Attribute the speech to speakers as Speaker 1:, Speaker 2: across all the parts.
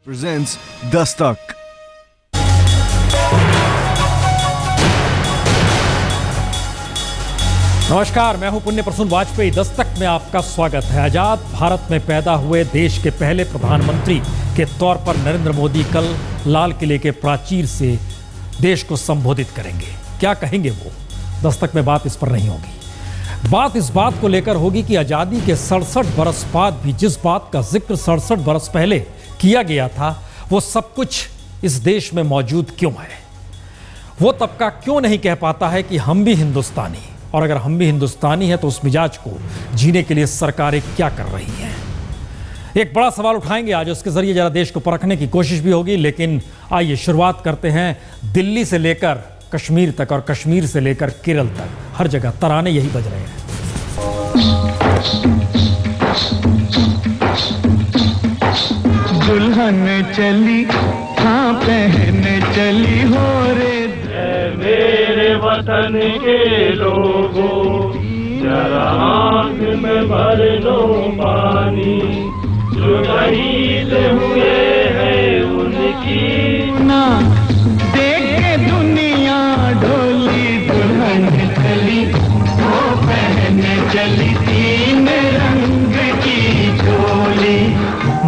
Speaker 1: presents Dastak.
Speaker 2: नमस्कार, मैं हूं पुण्य प्रसून वाजपेयी। दस्तक में आपका स्वागत है। आजाद भारत में पैदा हुए देश के पहले प्रधानमंत्री के तौर पर नरेंद्र मोदी कल लाल किले के प्राचीर से देश को संबोधित करेंगे। क्या कहेंगे वो? दस्तक में बात इस पर नहीं होगी। बात इस बात को लेकर होगी कि आजादी के 67 बरस बाद भी जिस बात का जिक्र 67 बरस पहले किया गया था, वो सब कुछ इस देश में मौजूद क्यों है? वो तबका क्यों नहीं कह पाता है कि हम भी हिंदुस्तानी, और अगर हम भी हिंदुस्तानी हैं तो उस मिजाज को जीने के लिए सरकारें क्या कर रही हैं? एक बड़ा सवाल उठाएंगे आज, उसके जरिए जरा देश को परखने की कोशिश भी होगी। लेकिन आइए शुरुआत करते हैं दिल्ली से लेकर कश्मीर तक और कश्मीर से लेकर केरल तक, हर जगह तराने यही बज रहे हैं।
Speaker 3: दुल्हन चली, हाँ पहन चली हो रे मेरे वतन के लोगों, जरा आँख में भर लो पानी, जो शहीद हुए हैं उनकी ना देखे दुनिया ढोली। दुल्हन चली, वो पहन चली तीन रंग की चोली,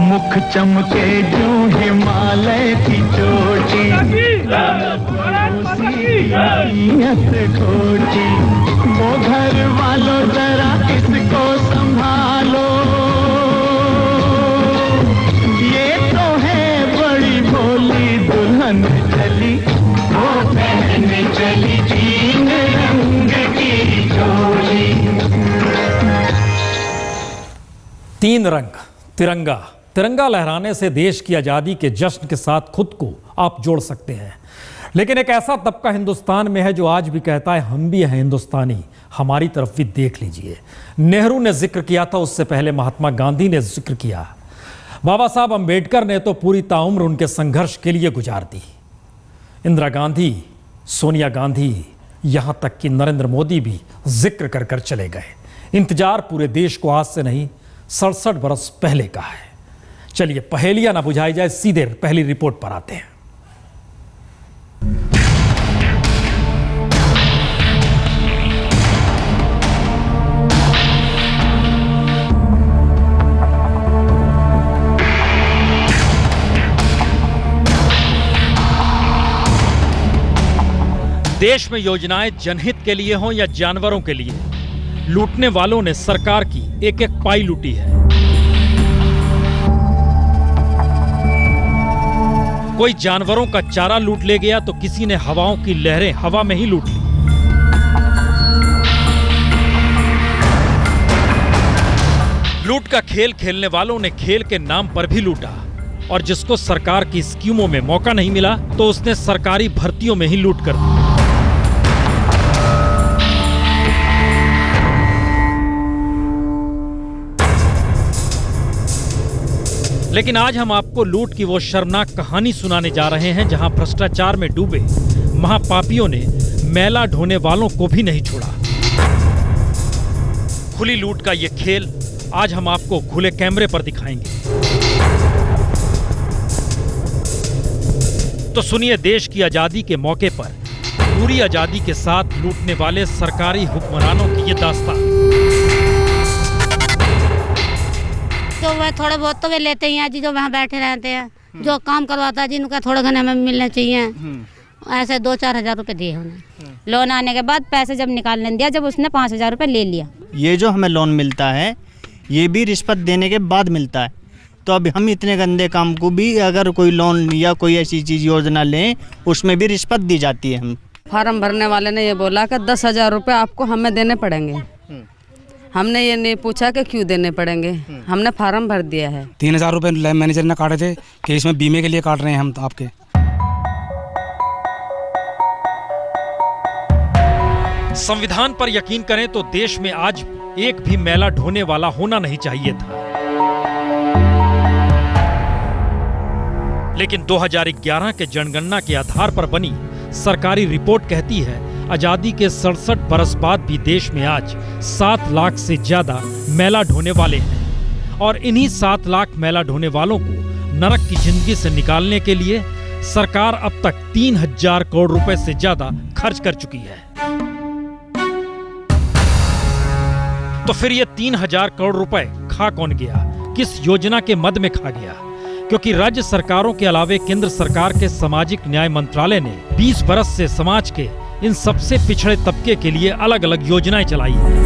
Speaker 3: मुख चमके जो हिमालय की चोटी, खोटी। वो घर वालों जरा इसको संभालो, ये तो है बड़ी भोली। दुल्हन चली, वो पहन चली तीन रंग की चोली।
Speaker 2: तीन रंग, तिरंगा। तिरंगा लहराने से देश की आजादी के जश्न के साथ खुद को आप जोड़ सकते हैं। लेकिन एक ऐसा तबका हिंदुस्तान में है जो आज भी कहता है हम भी हैं हिंदुस्तानी, हमारी तरफ भी देख लीजिए। नेहरू ने जिक्र किया था, उससे पहले महात्मा गांधी ने जिक्र किया, बाबा साहब अंबेडकर ने तो पूरी ताउम्र उनके संघर्ष के लिए गुजार दी। इंदिरा गांधी, सोनिया गांधी, यहां तक कि नरेंद्र मोदी भी जिक्र कर कर चले गए। इंतजार पूरे देश को आज से नहीं 67 बरस पहले का है। चलिए पहेलियां ना बुझाई जाए, सीधे पहली रिपोर्ट पर आते हैं। देश में योजनाएं जनहित के लिए हों या जानवरों के लिए, लूटने वालों ने सरकार की एक एक पाई लूटी है। कोई जानवरों का चारा लूट ले गया तो किसी ने हवाओं की लहरें हवा में ही लूट ली। लूट का खेल खेलने वालों ने खेल के नाम पर भी लूटा, और जिसको सरकार की स्कीमों में मौका नहीं मिला तो उसने सरकारी भर्तियों में ही लूट कर दी। लेकिन आज हम आपको लूट की वो शर्मनाक कहानी सुनाने जा रहे हैं जहां भ्रष्टाचार में डूबे महापापियों ने मैला ढोने वालों को भी नहीं छोड़ा। खुली लूट का ये खेल आज हम आपको खुले कैमरे पर दिखाएंगे। तो सुनिए देश की आजादी के मौके पर पूरी आजादी के साथ लूटने वाले सरकारी हुक्मरानों की ये दास्तान।
Speaker 4: तो वह थोड़े बहुत तो वे लेते ही हैं जी, जो वहाँ बैठे रहते हैं, जो काम करवाता है जिनका थोड़े घने हमें मिलने चाहिए। ऐसे 2-4 हजार रुपए दिए उन्हें। लोन आने के बाद पैसे जब निकालने दिया, जब उसने 5,000 रुपए ले लिया।
Speaker 5: ये जो हमें लोन मिलता है ये भी रिश्वत देने के बाद मिलता है। तो अब हम इतने गंदे काम को भी अगर कोई लोन या कोई ऐसी चीज योजना लें, उसमें भी रिश्वत दी जाती है। हम
Speaker 6: फार्म भरने वाले ने ये बोला कि 10,000 रुपये आपको हमें देने पड़ेंगे। हमने ये नहीं पूछा कि क्यों देने पड़ेंगे, हमने फार्म भर दिया है।
Speaker 7: 3,000 रुपये लैब मैनेजर ने काटे थे कि इसमें बीमे के लिए काट रहे हैं हम आपके।
Speaker 2: संविधान पर यकीन करें तो देश में आज एक भी मैला ढोने वाला होना नहीं चाहिए था। लेकिन 2011 के जनगणना के आधार पर बनी सरकारी रिपोर्ट कहती है आजादी के 67 बरस बाद भी देश में आज 7 लाख से ज्यादा मैला ढोने वाले हैं और इन्हीं 7 लाख मैला ढोने वालों को नरक की जिंदगी से निकालने के लिए सरकार अब तक 3000 करोड़ रुपए से ज्यादा खर्च कर चुकी है। तो फिर ये 3000 करोड़ रुपए खा कौन गया, किस योजना के मद में खा गया? क्योंकि राज्य सरकारों के अलावे केंद्र सरकार के सामाजिक न्याय मंत्रालय ने 20 बरस से समाज के इन सबसे पिछड़े तबके के लिए अलग अलग योजनाएं चलाई हैं।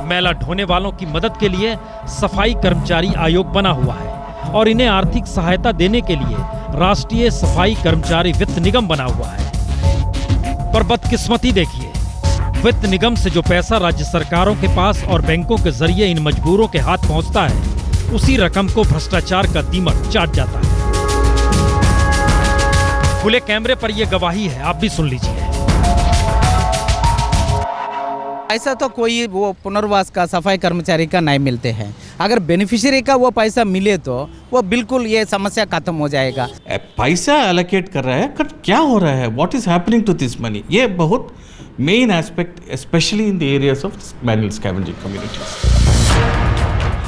Speaker 2: मैला ढोने वालों की मदद के लिए सफाई कर्मचारी आयोग बना हुआ है और इन्हें आर्थिक सहायता देने के लिए राष्ट्रीय सफाई कर्मचारी वित्त निगम बना हुआ है। पर बदकिस्मती देखिए, वित्त निगम से जो पैसा राज्य सरकारों के पास और बैंकों के जरिए इन मजबूरों के हाथ पहुंचता है, उसी रकम को भ्रष्टाचार का दीमक चाट जाता है। खुले कैमरे पर यह गवाही है, आप भी सुन लीजिए।
Speaker 8: ऐसा तो कोई वो पुनर्वास का सफाई कर्मचारी का नहीं मिलते हैं। अगर बेनिफिशियरी का वो पैसा मिले तो वो बिल्कुल ये समस्या खत्म हो जाएगा।
Speaker 9: पैसा एलोकेट कर रहा है, क्या हो रहा है, what is happening to this money, ये बहुत main aspect specially in the areas of manual scavenging communities.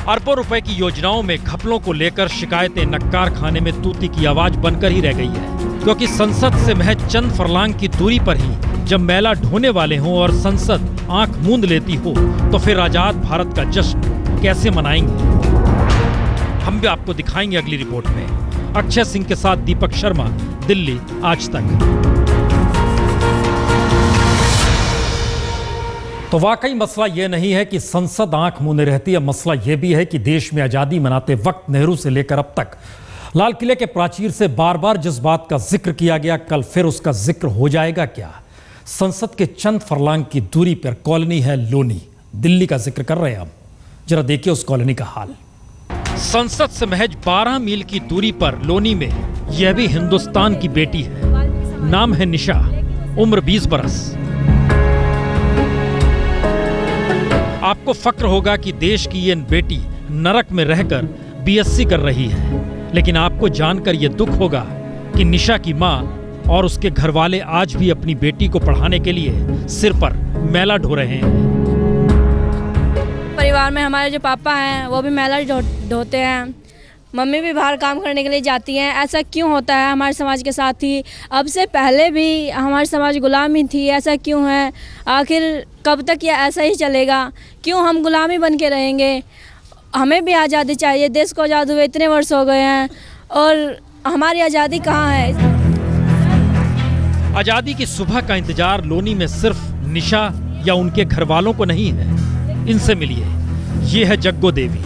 Speaker 2: अरबों रुपए की योजनाओं में घपलों को लेकर शिकायतें नक्कार खाने में तूती की आवाज बनकर ही रह गई है, क्योंकि संसद से महज चंद फरलांग की दूरी पर ही जब मैला ढोने वाले हों और संसद आंख मूंद लेती हो, तो फिर आजाद भारत का जश्न कैसे मनाएंगे? हम भी आपको दिखाएंगे अगली रिपोर्ट में। अक्षय सिंह के साथ दीपक शर्मा, दिल्ली आज तक। तो वाकई मसला यह नहीं है कि संसद आंख मूंदे रहती है, मसला यह भी है कि देश में आजादी मनाते वक्त नेहरू से लेकर अब तक लाल किले के प्राचीर से बार बार जिस बात का जिक्र किया गया, कल फिर उसका जिक्र हो जाएगा क्या? संसद के चंद फरलांग की दूरी पर कॉलोनी है लोनी, दिल्ली का जिक्र कर रहे हैं हम। जरा देखिए उस कॉलोनी का हाल। संसद से महज 12 मील की दूरी पर लोनी में यह भी हिंदुस्तान की बेटी है। नाम है निशा, उम्र 20 बरस। आपको फक्र होगा कि देश की ये बेटी नरक में रहकर बीएससी कर रही है, लेकिन आपको जानकर यह दुख होगा कि निशा की मां और उसके घर वाले आज भी अपनी बेटी को पढ़ाने के लिए सिर पर मैला ढो रहे हैं।
Speaker 10: परिवार में हमारे जो पापा हैं वो भी मैला ढोते हैं, मम्मी भी बाहर काम करने के लिए जाती हैं। ऐसा क्यों होता है हमारे समाज के साथ ही? अब से पहले भी हमारी समाज गुलामी थी, ऐसा क्यों है? आखिर कब तक ये ऐसा ही चलेगा? क्यों हम गुलामी बन के रहेंगे? हमें भी आज़ादी चाहिए। देश को आज़ाद हुए इतने वर्ष हो गए हैं और हमारी आज़ादी कहाँ है?
Speaker 2: आजादी की सुबह का इंतजार लोनी में सिर्फ निशा या उनके घर वालों को नहीं है। इनसे मिलिए, ये है जग्गो देवी।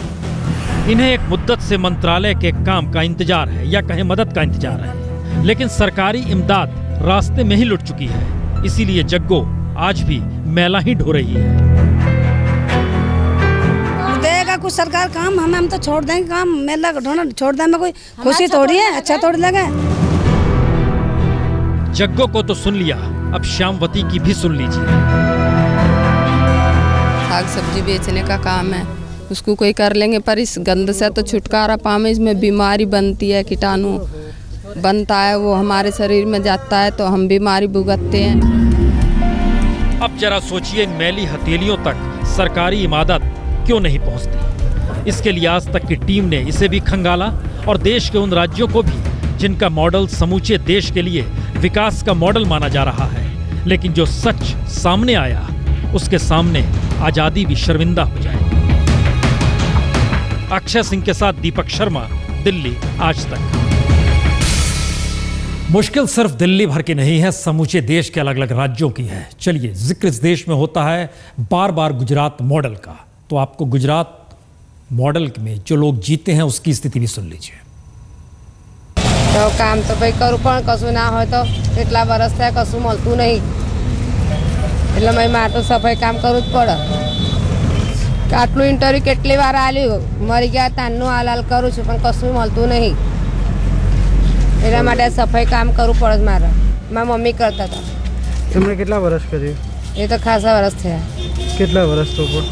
Speaker 2: इन्हें एक मुद्दत से मंत्रालय के काम का इंतजार है, या कहें मदद का इंतजार है, लेकिन सरकारी इमदाद रास्ते में ही लुट चुकी है। इसीलिए जग्गो आज भी मैला ही ढो रही है।
Speaker 11: देगा कुछ सरकार काम, हम तो छोड़ देंगे काम, मैला ढोना छोड़ दें, कोई खुशी थोड़ी है, अच्छा थोड़ी लगे।
Speaker 2: जग्गो को तो सुन लिया, अब श्यामवती की भी सुन लीजिए।
Speaker 6: साग सब्जी बेचने का काम है, उसको कोई कर लेंगे, पर इस गंद से तो छुटकारा पावे। इसमें बीमारी बनती है, कीटाणु बनता है, वो हमारे शरीर में जाता है तो हम बीमारी भुगतते हैं।
Speaker 2: अब जरा सोचिए, इन मैली हथेलियों तक सरकारी इमादत क्यों नहीं पहुंचती? इसके लिए आज तक की टीम ने इसे भी खंगाला और देश के उन राज्यों को भी जिनका मॉडल समूचे देश के लिए विकास का मॉडल माना जा रहा है, लेकिन जो सच सामने आया उसके सामने आजादी भी शर्मिंदा हो जाएगी। अक्षय सिंह के साथ दीपक शर्मा, दिल्ली आज तक। मुश्किल सिर्फ दिल्ली भर की नहीं है, समूचे देश के अलग अलग राज्यों की है। चलिए, जिक्र इस देश में होता है बार बार गुजरात मॉडल का, तो आपको गुजरात मॉडल में जो लोग जीते हैं उसकी स्थिति भी सुन लीजिए।
Speaker 12: तो काम तो भाई करूँ पण कशु ना हो तो કેટલા વર્ષ થયા કશું મળતું નહીં, એટલે મેં માટો સફાઈ કામ કરવું જ પડે। આટલું ઇન્ટરવ્યુ કેટલી વાર આલ્યું, મરી ગયા તાનનું હાલ કરું છું પણ કશું મળતું નહીં, એટલા માટે સફાઈ કામ કરવું પડે મારે। મારી મમ્મી કરતા હતા।
Speaker 13: તમને કેટલા વર્ષ કર્યું?
Speaker 12: એ તો ખાસા વર્ષ થયા।
Speaker 13: કેટલા વર્ષ તો પણ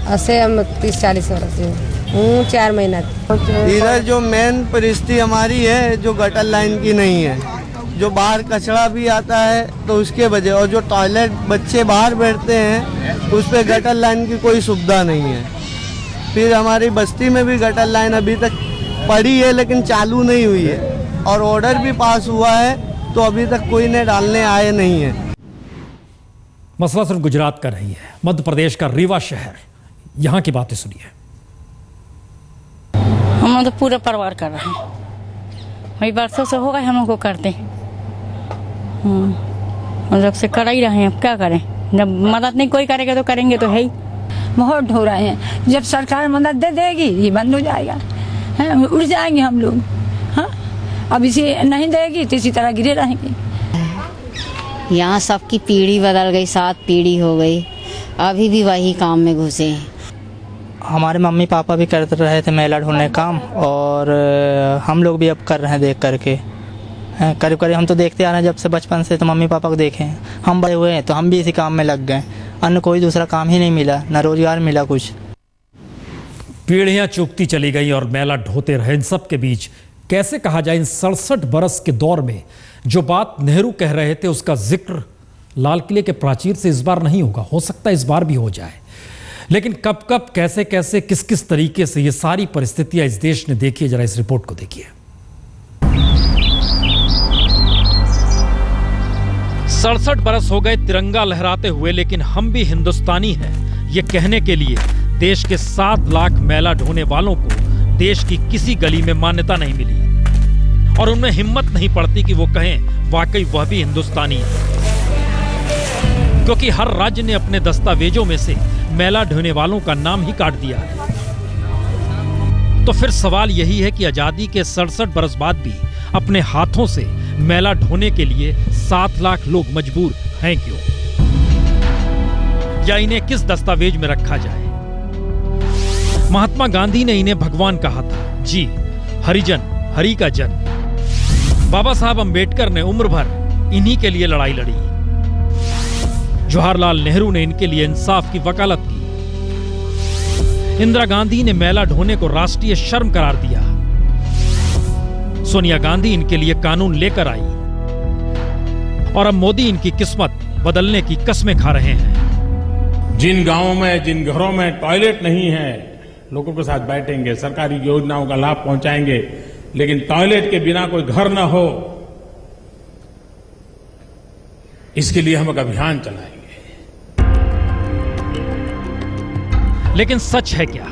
Speaker 12: હશે 30-40 વર્ષ જેવું। हूँ 4 महीना।
Speaker 14: इधर जो मेन परिस्थिति हमारी है जो गटर लाइन की नहीं है, जो बाहर कचरा भी आता है तो उसके वजह, और जो टॉयलेट बच्चे बाहर बैठते हैं उस पर गटर लाइन की कोई सुविधा नहीं है। फिर हमारी बस्ती में भी गटर लाइन अभी तक पड़ी है लेकिन चालू नहीं हुई है, और ऑर्डर भी पास हुआ है तो अभी तक कोई ने डालने आए नहीं है।
Speaker 2: मसला सिर्फ गुजरात का नहीं है, मध्य प्रदेश का रीवा शहर, यहाँ की बातें सुनिए।
Speaker 15: हम तो पूरा परिवार कर रहे हैं, वही बरसों से होगा हम लोग को करते हैं, हम लोग से कर ही रहे हैं। अब क्या करें, जब मदद नहीं कोई करेगा तो करेंगे तो है ही।
Speaker 16: बहुत ढो रहे हैं, जब सरकार मदद दे देगी ये बंद हो जाएगा, उड़ जाएंगे हम लोग। हाँ, अब इसे नहीं देगी तो इसी तरह गिरे रहेंगे।
Speaker 4: यहाँ सबकी पीढ़ी बदल गई, 7 पीढ़ी हो गई, अभी भी वही काम में घुसे हैं।
Speaker 5: हमारे मम्मी पापा भी करते रहे थे मेला ढूंढने काम, और हम लोग भी अब कर रहे हैं देख करके। करीब करीब हम तो देखते आ रहे हैं जब से बचपन से, तो मम्मी पापा को देखे हैं, हम बड़े हुए हैं तो हम भी इसी काम में लग गए। अन्य कोई दूसरा काम ही नहीं मिला, न रोजगार मिला कुछ।
Speaker 2: पीढ़ियां चूकती चली गई और मेला ढोते रहे। इन सब के बीच कैसे कहा जाए, इन 67 बरस के दौर में जो बात नेहरू कह रहे थे उसका जिक्र लाल किले के प्राचीर से इस बार नहीं होगा। हो सकता है इस बार भी हो जाए, लेकिन कब कब कैसे कैसे किस किस तरीके से ये सारी परिस्थितियां इस देश ने देखी। जरा इस रिपोर्ट को देखिए। 67 बरस हो गए तिरंगा लहराते हुए, लेकिन हम भी हिंदुस्तानी हैं ये कहने के लिए देश के 7 लाख मेला ढोने वालों को देश की किसी गली में मान्यता नहीं मिली, और उनमें हिम्मत नहीं पड़ती कि वो कहें वाकई वह भी हिंदुस्तानी है, क्योंकि हर राज्य ने अपने दस्तावेजों में से मेला ढोने वालों का नाम ही काट दिया है। तो फिर सवाल यही है कि आजादी के 67 बरस बाद भी अपने हाथों से मेला ढोने के लिए 7 लाख लोग मजबूर हैं क्यों, या इन्हें किस दस्तावेज में रखा जाए। महात्मा गांधी ने इन्हें भगवान कहा था, जी हरिजन हरि का जन। बाबा साहब अंबेडकर ने उम्र भर इन्हीं के लिए लड़ाई लड़ी। जवाहरलाल नेहरू ने इनके लिए इंसाफ की वकालत की। इंदिरा गांधी ने मेला ढोने को राष्ट्रीय शर्म करार दिया। सोनिया गांधी इनके लिए कानून लेकर आई, और अब मोदी इनकी किस्मत बदलने की कस्में खा रहे हैं।
Speaker 17: जिन गांवों में, जिन घरों में टॉयलेट नहीं है, लोगों के साथ बैठेंगे, सरकारी योजनाओं का लाभ पहुंचाएंगे, लेकिन टॉयलेट के बिना कोई घर न हो, इसके लिए हम एक अभियान चलाएंगे।
Speaker 2: लेकिन सच है क्या,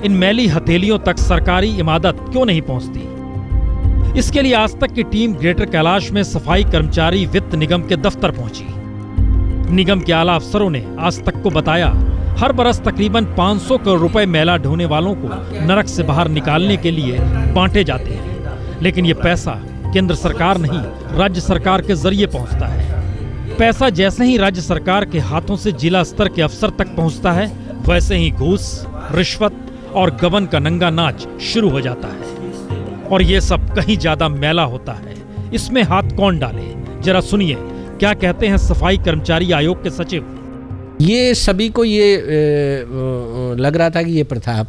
Speaker 2: इन मैली हथेलियों तक सरकारी इमादत क्यों नहीं पहुंचती? इसके लिए आज तक की टीम ग्रेटर कैलाश में सफाई कर्मचारी वित्त निगम के दफ्तर पहुंची। निगम के आला अफसरों ने आज तक को बताया, हर बरस तकरीबन 500 करोड़ रुपए मेला ढोने वालों को नरक से बाहर निकालने के लिए बांटे जाते हैं, लेकिन ये पैसा केंद्र सरकार नहीं राज्य सरकार के जरिए पहुंचता है। पैसा जैसे ही राज्य सरकार के हाथों से जिला स्तर के अफसर तक पहुंचता है, वैसे ही घूस, रिश्वत और गबन का नंगा नाच शुरू हो जाता है, और ये सब कहीं ज्यादा मैला होता है। इसमें हाथ कौन डाले, जरा सुनिए क्या कहते हैं सफाई कर्मचारी आयोग के सचिव।
Speaker 18: ये सभी को ये लग रहा था कि ये प्रथा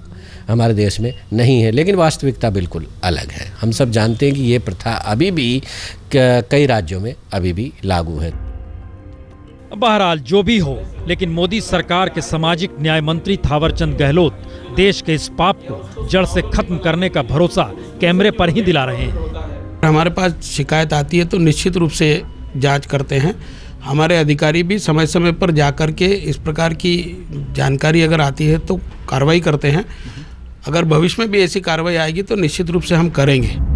Speaker 18: हमारे देश में नहीं है, लेकिन वास्तविकता बिल्कुल अलग है। हम सब जानते हैं कि ये प्रथा अभी भी कई राज्यों में अभी भी लागू है।
Speaker 2: बहरहाल जो भी हो, लेकिन मोदी सरकार के सामाजिक न्याय मंत्री थावरचंद गहलोत देश के इस पाप को जड़ से खत्म करने का भरोसा कैमरे पर ही दिला रहे हैं।
Speaker 17: हमारे पास शिकायत आती है तो निश्चित रूप से जांच करते हैं। हमारे अधिकारी भी समय समय पर जाकर के इस प्रकार की जानकारी अगर आती है तो कार्रवाई करते हैं। अगर भविष्य में भी ऐसी कार्रवाई आएगी तो निश्चित रूप से हम करेंगे।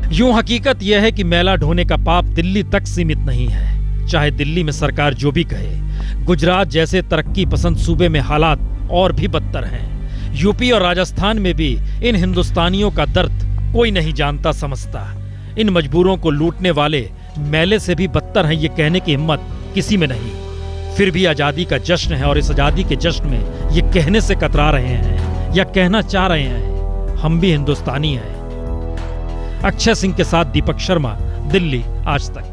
Speaker 2: यूं हकीकत यह है कि मेला ढोने का पाप दिल्ली तक सीमित नहीं है। चाहे दिल्ली में सरकार जो भी कहे, गुजरात जैसे तरक्की पसंद सूबे में हालात और भी बदतर हैं। यूपी और राजस्थान में भी इन हिंदुस्तानियों का दर्द कोई नहीं जानता समझता। इन मजबूरों को लूटने वाले मेले से भी बदतर हैं, ये कहने की हिम्मत किसी में नहीं। फिर भी आजादी का जश्न है, और इस आजादी के जश्न में ये कहने से कतरा रहे हैं या कहना चाह रहे हैं, हम भी हिंदुस्तानी हैं। अक्षय सिंह के साथ दीपक शर्मा, दिल्ली आज तक।